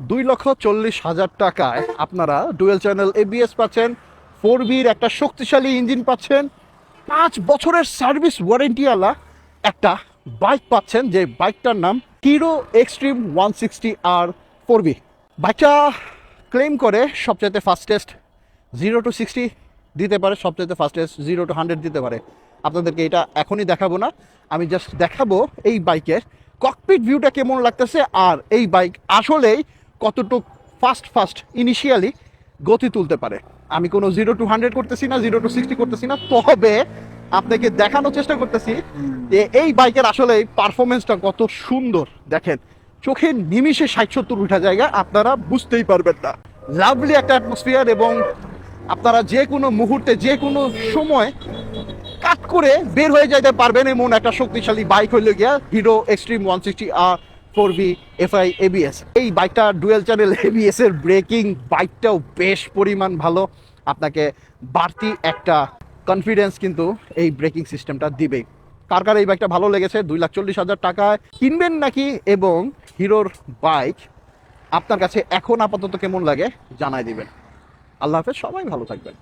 2,40,000 টাকায় আপনারা dual channel ABS পাচ্ছেন, 4B'র একটা শক্তিশালী ইঞ্জিন পাচ্ছেন, 5 বছরের সার্ভিস ওয়ারেন্টিওয়ালা একটা বাইক পাচ্ছেন, যে বাইকটার নাম হিরো এক্সট্রিম 160R 4B। বাইকটা ক্লেম করে সবচাইতে ফাস্টেস্ট 0 to 60 দিতে পারে, সবচাইতে ফাস্টেস্ট 0 to 100 দিতে পারে। আপনাদেরকে এটা এখনই দেখাবো না, আমি জাস্ট দেখাবো এই বাইকের ককপিট ভিউটা কেমন লাগতেছে, আর এই বাইক আসলেই কতটুক ফাস্ট ইনিশিয়ালি গতি তুলতে পারে। আমি কোনো 0 to 100 করতেছি না, 0 to 60 করতেছি না, তবে আপনাকে দেখানোর চেষ্টা করতেছি যে এই বাইকের আসলে পারফরমেন্সটা কত সুন্দর। দেখেন, চোখের নিমিষে 60-70 উঠা জায়গা, আপনারা বুঝতেই পারবেন না। লাভলি একটা অ্যাটমসফিয়ার, এবং আপনারা যে কোনো মুহূর্তে যে কোনো সময় কাট করে বের হয়ে যাইতে পারবেন এমন একটা শক্তিশালী বাইক হইল গিয়া hero extreme 160R 4B FI ABS। এই বাইকটা ডুয়েল চ্যানেল ABS এর ব্রেকিং বাইকটাও বেশ পরিমাণ ভালো, আপনাকে বাড়তি একটা কনফিডেন্স কিন্তু এই ব্রেকিং সিস্টেমটা দিবেই। কার কার এই বাইকটা ভালো লেগেছে, 2,40,000 টাকায় কিনবেন নাকি, এবং হিরোর বাইক আপনার কাছে এখন আপাতত কেমন লাগে জানাই দিবেন। আল্লাহ হাফেজ, সবাই ভালো থাকবেন।